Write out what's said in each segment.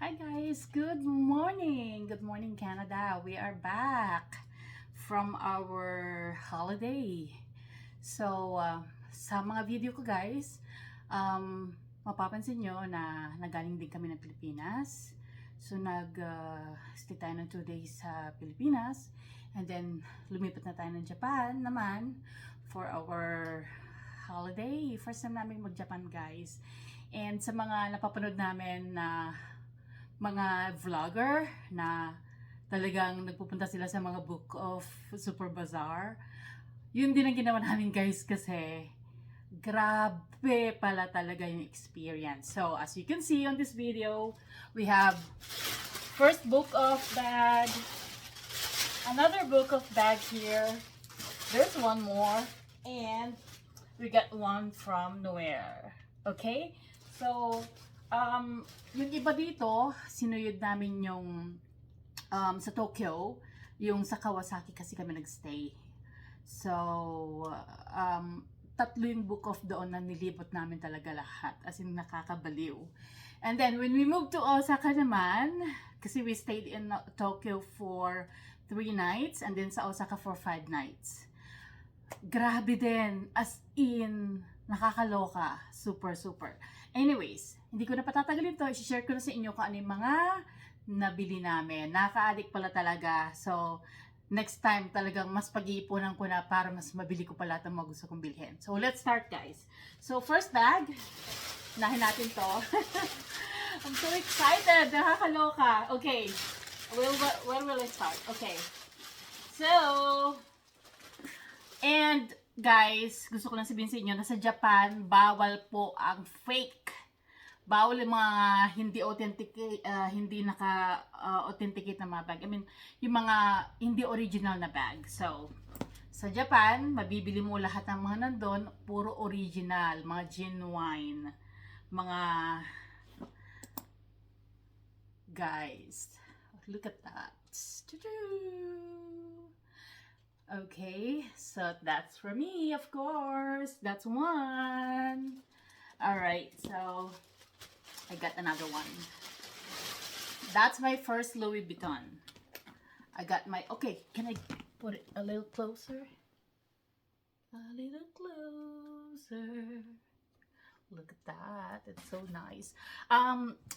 Hi guys, good morning. Good morning Canada. We are back from our holiday. So, sa mga video ko guys, mapapansin nyo na nagaling din kami ng Pilipinas. So, stay tayo ng 2 days sa Pilipinas. And then, lumipat na tayo ng Japan naman for our holiday. First time namin mag-Japan guys. And sa mga napapanood namin na mga vlogger na talagang nagpupunta sila sa mga Book of Super Bazaar. Yun din ang ginawa namin guys kasi grabe pala talaga yung experience. So as you can see on this video, we have first book of bag, another book of bag here, there's one more, and we got one from nowhere. Okay? So, yung iba dito, sinuyod namin yung sa Tokyo, yung sa Kawasaki kasi kami nagstay. So, tatlo yung book of doon na nilibot namin talaga lahat. As in, nakakabaliw. And then, when we moved to Osaka naman, kasi we stayed in Tokyo for 3 nights, and then sa Osaka for 5 nights. Grabe din. As in, nakakaloka. Super, super. Anyways, hindi ko na patatagalin to. I-share ko na sa inyo kung ano yung mga nabili namin. Nakaka-addict pala talaga. So, next time talagang mas pag-iipunan ko na para mas mabili ko pa lahat ng mga gusto kong bilhin. So, let's start guys. So, first bag. Nahin natin to. I'm so excited. Nakakaloka. Okay. Where will I start? Okay. So, and guys, gusto ko lang sabihin sa inyo na sa Japan, bawal po ang fake. Bawal yung mga hindi authentic, hindi naka-authenticate na mga bag. I mean, yung mga hindi original na bag. So, sa Japan, mabibili mo lahat ng mga nandun, puro original, mga genuine, mga guys. Look at that. Okay, so that's for me, of course. That's one. Alright, so I got another one. That's my first Louis Vuitton. I got my, okay, can I put it a little closer? A little closer. Look at that. It's so nice.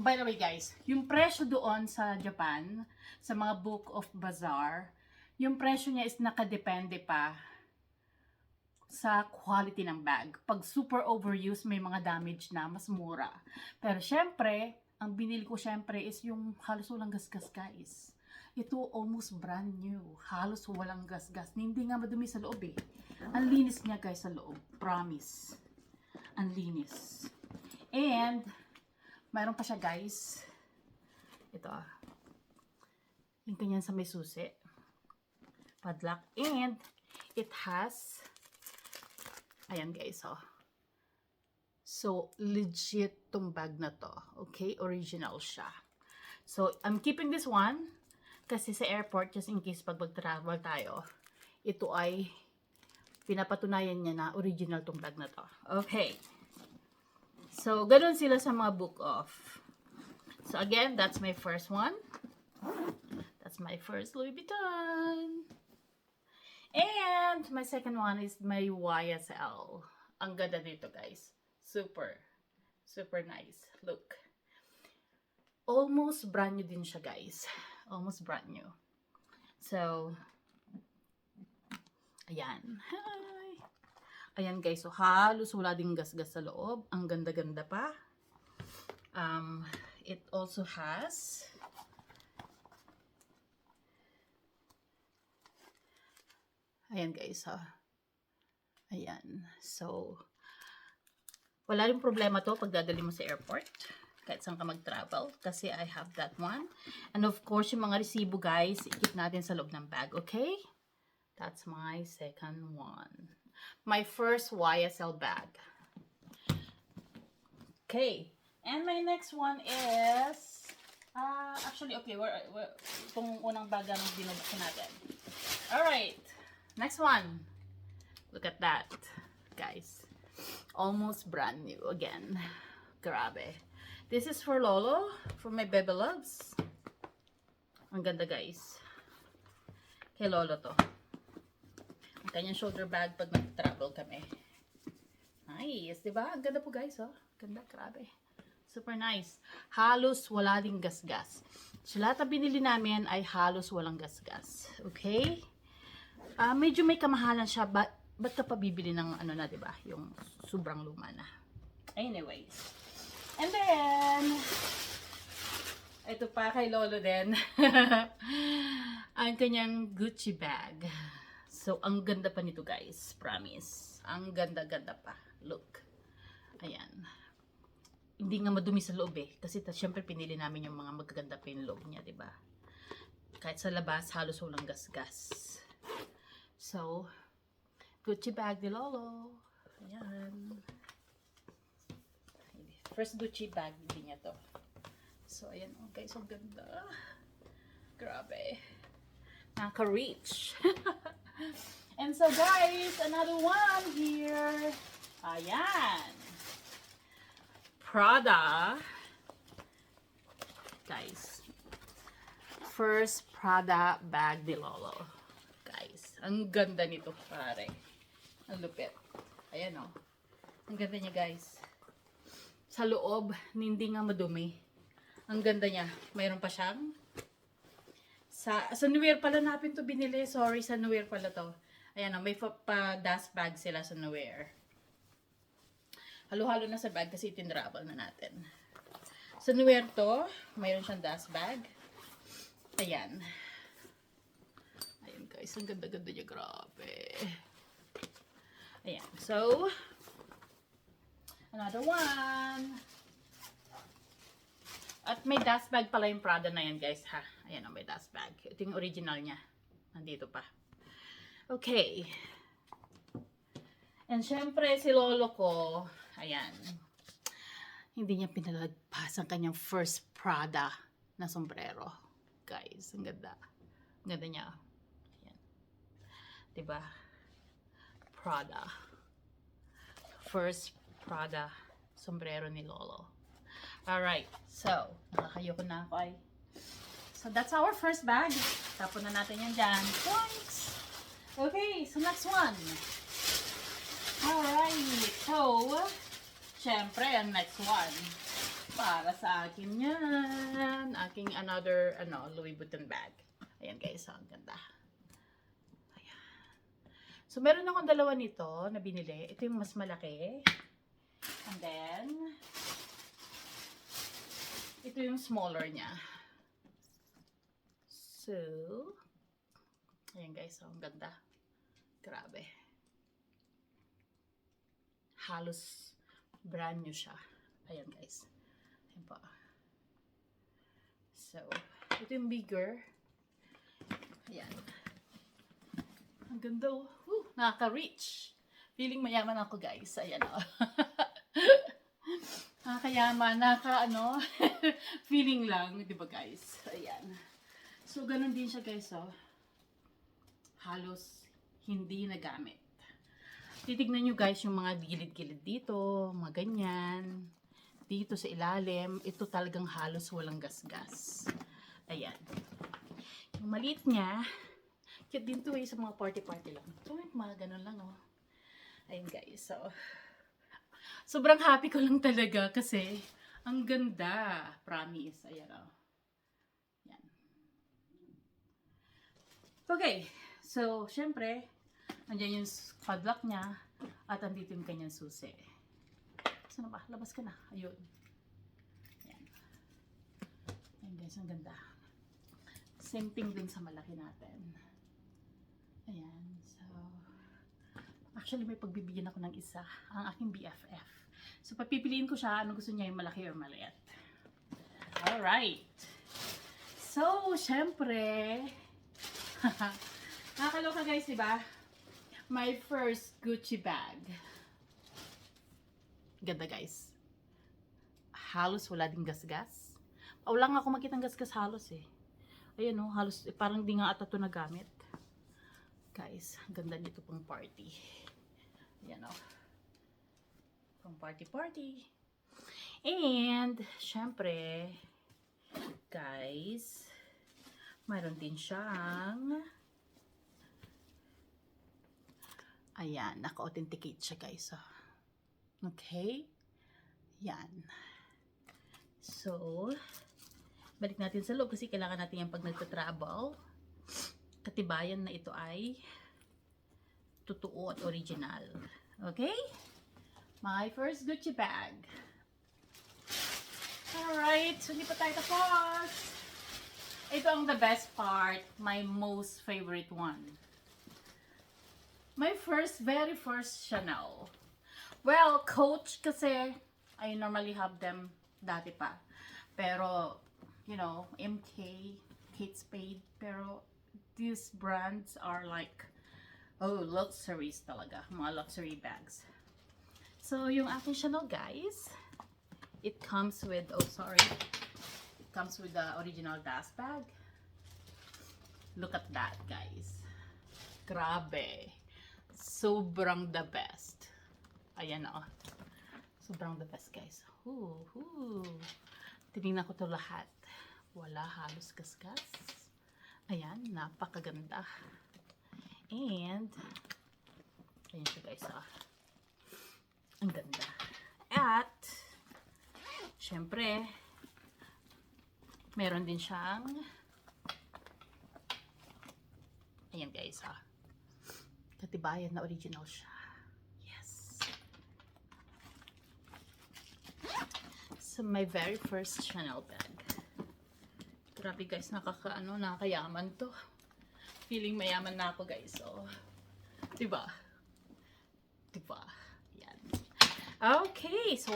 By the way, guys, yung presyo doon sa Japan, sa mga Book of Bazaar, yung presyo niya is nakadepende pa sa quality ng bag. Pag super overuse, may mga damage na, mas mura. Pero syempre, ang binili ko syempre is yung halos walang gasgas, guys. Ito almost brand new. Halos walang gasgas. Hindi nga madumi sa loob eh. Ang linis niya guys sa loob. Promise. Ang linis. And, mayroon pa siya guys. Ito ah. Yung kanyan sa may susi. Padlock. And, it has, ayan guys, oh. So, legit tong bag na to. Okay? Original siya. So, I'm keeping this one kasi sa airport, just in case pag mag-travel tayo, ito ay pinapatunayan niya na original tong bag na to. Okay. So, ganun sila sa mga book of. So, again, that's my first one. That's my first Louis Vuitton. And my second one is my YSL. Ang ganda dito, guys. Super, super nice. Look. Almost brand new din siya, guys. Almost brand new. So, ayan. Hi! Ayan, guys. So, halos wala ding gasgas sa loob. Ang ganda-ganda pa. It also has ayan guys ha. Ayan. So, wala rin problema to pag dadali mo sa airport. Kahit saan ka mag-travel. Kasi I have that one. And of course, yung mga resibo guys, ikip natin sa loob ng bag. Okay? That's my second one. My first YSL bag. Okay. And my next one is actually, okay, itong unang bag na binubuksan natin. Alright. Next one. Look at that, guys. Almost brand new again. Grabe. This is for Lolo, for my baby loves. Ang ganda guys. Kay Lolo to. Ang kanyang shoulder bag pag mag-travel kami. Nice, diba? Ang ganda po guys, oh. Ganda, grabe. Super nice. Halos wala ding gasgas. So lahat na binili namin ay halos walang gasgas. Okay? Medyo may kamahalan siya, ba't ka pa bibili ng ano na, diba? Yung sobrang luma na. Anyways. And then, ito pa kay Lolo din. Ang kanyang Gucci bag. So, ang ganda pa nito guys. Promise. Ang ganda-ganda pa. Look. Ayan. Hindi nga madumi sa loob eh. Kasi syempre pinili namin yung mga magaganda pa yung loob niya, diba? Kahit sa labas, halos walang gasgas. So, Gucci bag ni Lolo. Ayan. First Gucci bag din niya to. So, ayan oh guys, ang ganda. Grabe. Naka-reach. And so guys, another one here. Ayan. Prada. Guys. First Prada bag ni Lolo. Guys, ang ganda nito pare. Ang lupit. Ayan oh. Ang ganda niya guys. Sa loob, hindi nga madumi. Ang ganda niya. Mayroon pa siyang sa New Year pala natin to binili. Sorry, sa New Year pala to. Ayan o, may dust bag sila sa New Year. Halo-halo na sa bag kasi itinravel na natin. Sa New Year to, mayroon siyang dust bag. Ayan. Ayan guys, ang ganda-ganda niya. Grabe. Ayan. So, another one. At may dust bag pala yung Prada na yan guys ha. Ayan o, may dust bag. Ito yung original niya. Nandito pa. Okay. And syempre si Lolo ko, ayan. Hindi niya pinalagpas ang kanyang first Prada na sombrero. Guys, ang ganda. Ang ganda niya. Ayan. Diba? Prada. First Prada sombrero ni Lolo. Alright, so, nakakayoko na ako ay. So, that's our first bag. Tapon na natin yan dyan. Thanks! Okay, so next one. Alright, so, syempre, ang next one. Para sa akin yan. Aking another, Louis Vuitton bag. Ayan guys, ang ganda. Ayan. So, meron akong dalawa nito na binili. Ito yung mas malaki. And then, ito yung smaller niya. So, ayan guys, ang ganda. Grabe. Halos brand new siya. Ayan guys. Ayan pa. So, ito yung bigger. Ayan. Ang ganda. Nakaka-reach. Feeling mayaman ako guys. Ayan o. Nakakayaman, feeling lang, di ba guys? Ayan. So, ganun din siya guys, oh. Halos hindi nagamit. Titignan nyo guys yung mga gilid-gilid dito, mga ganyan. Dito sa ilalim, ito talagang halos walang gasgas. Ayan. Yung maliit niya, cute din to eh, sa mga party-party lang. So, mga ganun lang, oh. Ayan guys, so sobrang happy ko lang talaga kasi ang ganda. Promise. Ayan o. Yan. Okay. So, syempre, andyan yung padlock niya at andito yung kanyang susi. Saan ba? Labas ka na. Ayun. Ayan. Ayan guys, ang ganda. Same thing din sa malaki natin. Ayan. So, actually, may pagbibigyan ako ng isa. Ang aking BFF. So, papipiliin ko siya. Ano gusto niya, yung malaki or maliit. Alright. So, syempre, nakakaloka guys, diba? My first Gucci bag. Ganda guys. Halos wala ding gasgas. Wala nga ako makitang gasgas halos eh. Ayan o, halos parang di nga ata ito nagamit. Guys, ganda nito pang party. Ayan o. Pang party-party. And, syempre, guys, mayroon din siyang, ayan, naka-authenticate siya, guys. Okay? Yan. So, balik natin sa loob kasi kailangan natin yung pag nagta-travel. Katibayan na ito ay totoo at original. Okay? My first Gucci bag. Alright, so hindi pa tayo tapos. Ito ang the best part, my most favorite one. My very first Chanel. Well, Coach kasi I normally have them dati pa. Pero, you know, MK, Kate Spade, pero these brands are like, oh, luxuries talaga. Mga luxury bags. So, yung aking Chanel, guys, it comes with, oh sorry, it comes with the original dust bag. Look at that, guys. Grabe. Sobrang the best. Ayan o. Sobrang the best, guys. Tinignan ko to lahat. Wala halos gasgas. Ayan, napakaganda. And, ayan siya, guys. Ang ganda. At, syempre, meron din siyang, ayan, guys, katibayan na original siya. Yes. So, my very first Chanel bag. Grabe, guys, nakakayaman to. Feeling mayaman na ako, guys. So, diba? Diba? Yan. Okay, so,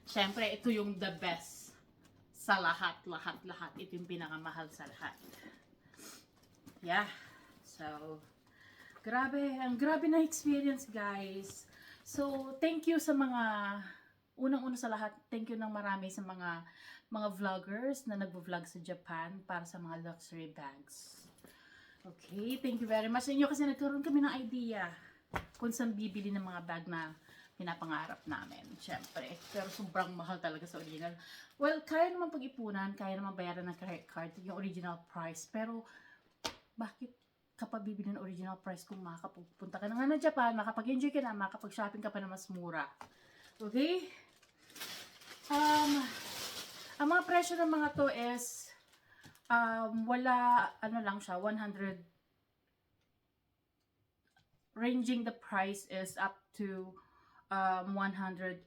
syempre, ito yung the best sa lahat. Ito yung pinakamahal sa lahat. Yeah. So, grabe. Ang grabe na experience, guys. So, thank you sa mga, unang-una sa lahat, thank you ng marami sa mga vloggers na nagvo-vlog sa Japan para sa mga luxury bags. Okay, thank you very much sa inyo kasi nagkaroon kami ng idea kung saan bibili ng mga bag na pinapangarap namin, syempre. Pero sobrang mahal talaga sa original. Well, kaya naman pag-ipunan, kaya naman bayaran ng credit card, yung original price. Pero, bakit kapag bibili ng original price kung makakapunta ka na nga ng Japan, makapag-enjoy ka na, makapag-shopping ka pa na mas mura? Okay? Ang mga presyo ng mga to is, wala, lang siya, 100, ranging the price is up to 180,000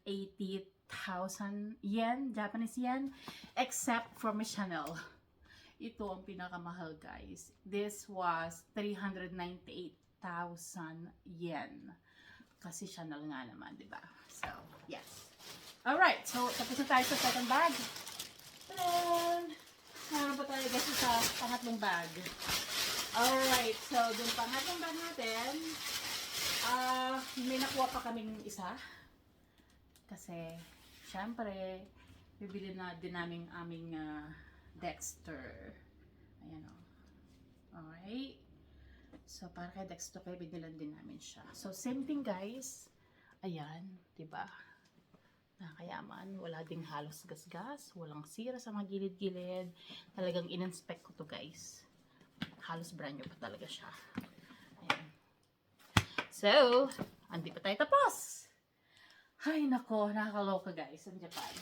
yen, Japanese yen, except for my Chanel. Ito ang pinakamahal, guys. This was 398,000 yen. Kasi Chanel nga naman, diba? So, yes. Alright, so tapos na tayo sa second bag. Then, meron pa tayo, guys, sa pangatlong bag. Alright, so dun pangatlong bag natin, may nakuha pa kaming isa. Kasi, syempre, bibili na din namin aming Dexter. Ayan o. Alright. So, para kay Dexter, kaya binilan din namin siya. So, same thing, guys. Ayan, diba? Nakayaman. Wala ding halos gasgas. Walang sira sa mga gilid-gilid. Talagang in-inspect ko to, guys. Halos brand new pa talaga siya. Ayan. So, hindi pa tayo tapos. Ay, nako. Nakakaloka, guys, ang Japan.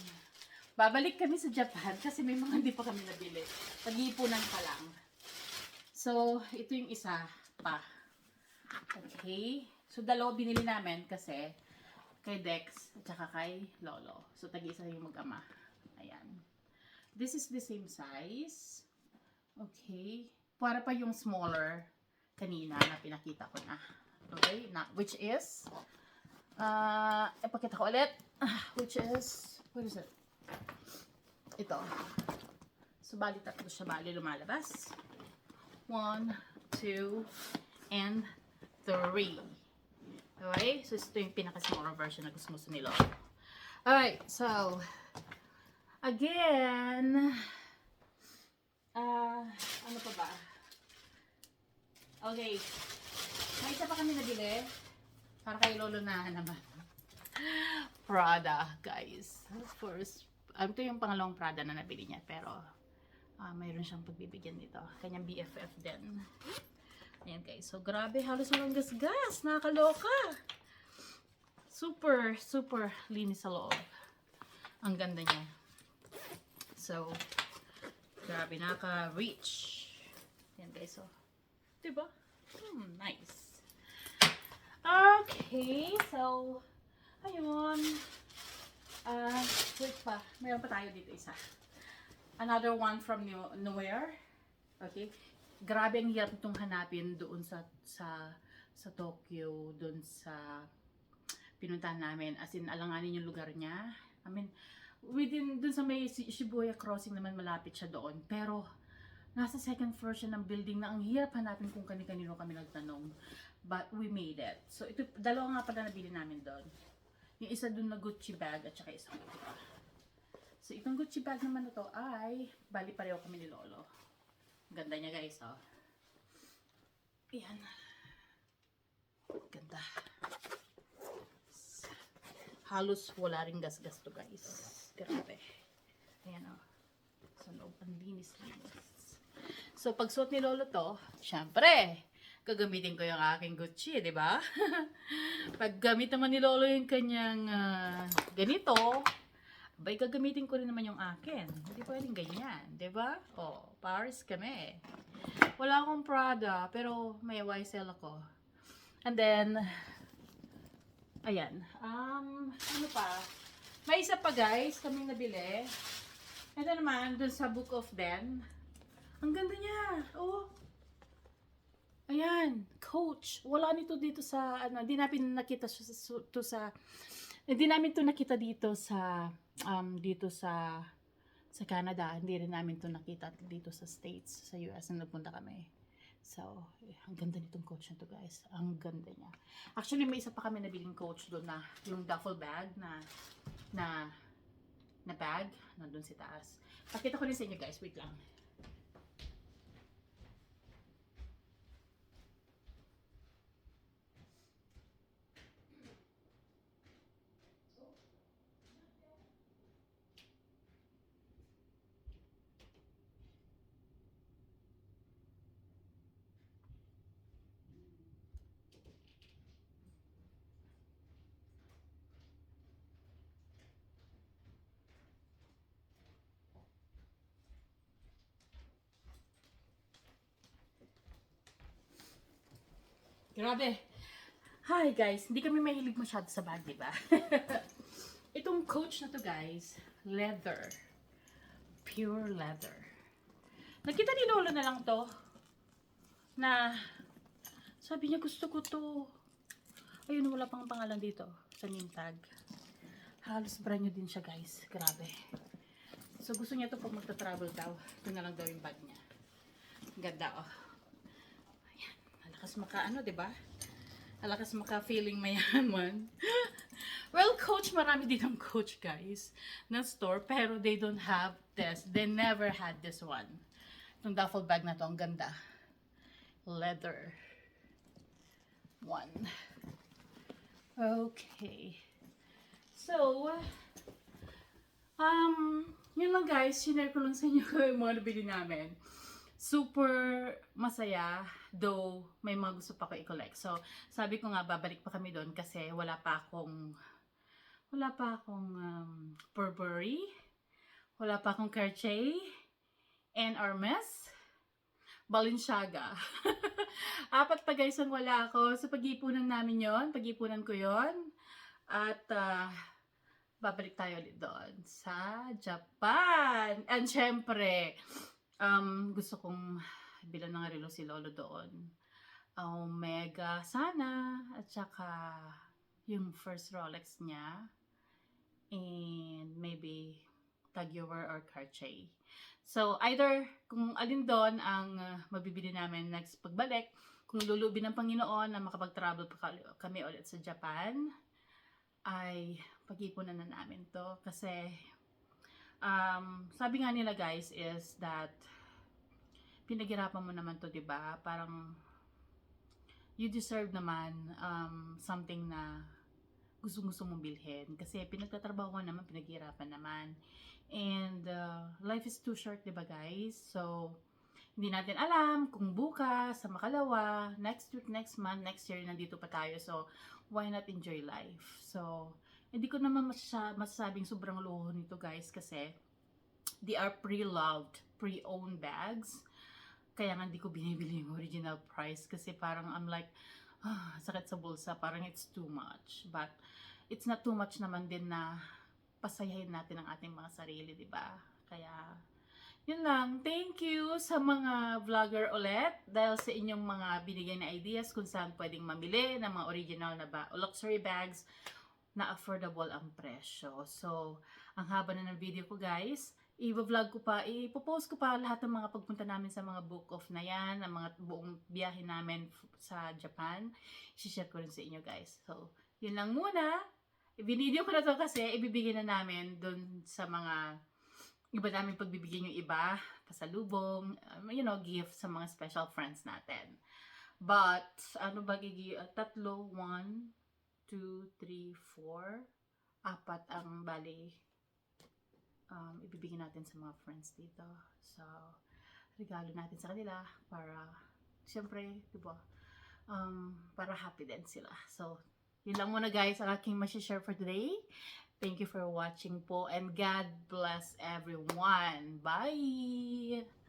Babalik kami sa Japan kasi may mga hindi pa kami nabili. Pag-iipunan pa lang. So, ito yung isa pa. Okay. So, dalawa binili namin kasi kay Dex at saka kay Lolo. So, tag-isa yung mag-ama. Ayan. This is the same size. Okay. Para pa yung smaller kanina na pinakita ko na. Okay. Which is, ipakita ko ulit. Which is, what is it? Ito. So, bali tatlo siya, bali lumalabas. 1, 2, and 3. Okay? So, ito yung pinaka-smaller version na gusto ni Lolo. Alright, so, again, ano pa ba? Okay. May isa pa kami nabili. Para kay Lolo na naman. Prada, guys. ito yung pangalawang Prada na nabili niya, pero mayroon siyang pagbibigyan dito. Kanyang BFF din. Ayan guys, so grabe, halos walang gasgas, nakakaloka. Super, super linis sa loob. Ang ganda niya. So, grabe, nakaka-reach. Ayan guys, so, diba? Nice. Okay, so, ayun. Wait pa. Mayroon pa tayo dito isa. Another one from nowhere. Okay. Grabe ang hirap itong hanapin doon sa Tokyo, doon sa pinuntahan namin. As in, alanganin yung lugar niya. I mean, doon sa may Shibuya Crossing naman, malapit siya doon. Pero, nasa second floor siya ng building na ang hirap hanapin kung kani-kanino kami nagtanong. But we made it. So, ito, dalawa nga pala nabili namin doon. Yung isa doon na Gucci bag at saka isang ito pa. So, itong Gucci bag naman na to ay bali pareho kami ni Lolo. Ganda niya guys, oh. Ayan. Ganda. Halos wala ring gasgas to guys. Grabe. Ayan, oh. So, loob, ang linis-linis. So, pag suot ni Lolo to, syempre, gagamitin ko yung aking Gucci, di ba? Pag gamit naman ni Lolo yung kanyang ganito, abay, gagamitin ko rin naman yung akin. Hindi pwedeng ganyan, di ba? Oh, Paris kami. Wala akong Prada, pero may YSL ako. And then, ayan. Ano pa? May isa pa guys, kaming nabili. Ito naman, dun sa Book of Den. Ang ganda niya. Oh. Ayan, Coach. Wala nito dito sa ano, hindi namin nakita hindi namin to nakita dito sa Canada. Hindi rin namin to nakita dito sa States, sa US na nagpunta kami. So, ang ganda nitong Coach na to, guys. Ang ganda niya. Actually, may isa pa kami nabiling Coach doon na yung duffel bag na bag nandun sa taas. Pakita ko rin sa inyo, guys. Wait lang. Grabe. Hi guys, hindi kami mahilig masyado sa bag, diba? Itong Coach na to guys, leather. Pure leather. Nakita ni Lolo na lang to. Na, sabi niya gusto ko to. Ayun, wala pang pangalan dito sa name tag. Halos brand new din siya guys. Grabe. So gusto niya to pag magta-travel daw. Ito na lang daw yung bag niya. Ganda oh. Alakas maka diba? Alakas maka feeling mayaman. Well, Coach, marami din ang Coach, guys, na store, pero they don't have this. They never had this one. Itong duffel bag na to, ang ganda. Leather. One. Okay. So, yun lang guys, sinare ko lang sa inyo yung mga nabili namin. Super masaya, though may mga gusto pa ko i-collect. So, sabi ko nga, babalik pa kami doon kasi wala pa akong Burberry, wala pa akong Cartier, and Hermes, Balenciaga. Apat pa guys ang wala ako. So, pag-ipunan namin yon, pag-ipunan ko yon. At, babalik tayo ulit doon sa Japan. And syempre, gusto kong bilan ng relo si Lolo doon. Omega sana, at saka yung first Rolex niya, and maybe Tag Heuer or Cartier. So either kung alin doon ang mabibili namin next pagbalik, kung lulubin ng Panginoon na makapag-travel pa kami ulit sa Japan, ay pag-ipunan na namin to kasi sabi nga nila guys is that pinaghirapan mo naman to, 'di ba? Parang you deserve naman something na gusto mong bilhin kasi pinagtatrabaho naman, pinaghirapan naman. And life is too short, diba guys? So, hindi natin alam kung bukas, sa makalawa, next week, next month, next year, nandito pa tayo. So, why not enjoy life? So, hindi ko naman masasabing sobrang luho nito guys kasi they are pre-loved, pre-owned bags. Kaya nga hindi ko binibili yung original price kasi parang I'm like, sakit sa bulsa, parang it's too much. But, it's not too much naman din na pasayahin natin ang ating mga sarili, di ba? Kaya, yun lang. Thank you sa mga vlogger ulit dahil sa inyong mga binigay na ideas kung saan pwedeng mamili ng mga original na luxury bags na affordable ang presyo. So, ang haba na ng video ko guys. I-vlog ko pa, ipopost ko pa lahat ng mga pagpunta namin sa mga book off na yan, ang mga buong biyahe namin sa Japan. I-share ko rin sa inyo guys. So, yun lang muna. Ibinideo ko na to kasi ibibigay na namin dun sa mga iba namin pagbibigyan yung iba, pasalubong, gift sa mga special friends natin. But, ano ba tatlo, 1, 2, 3, 4, apat ang bali ibibigay natin sa mga friends dito. So, regalo natin sa kanila para, siyempre, diba, para happy din sila. So, yun lang muna guys ang aking share for today. Thank you for watching po and God bless everyone. Bye!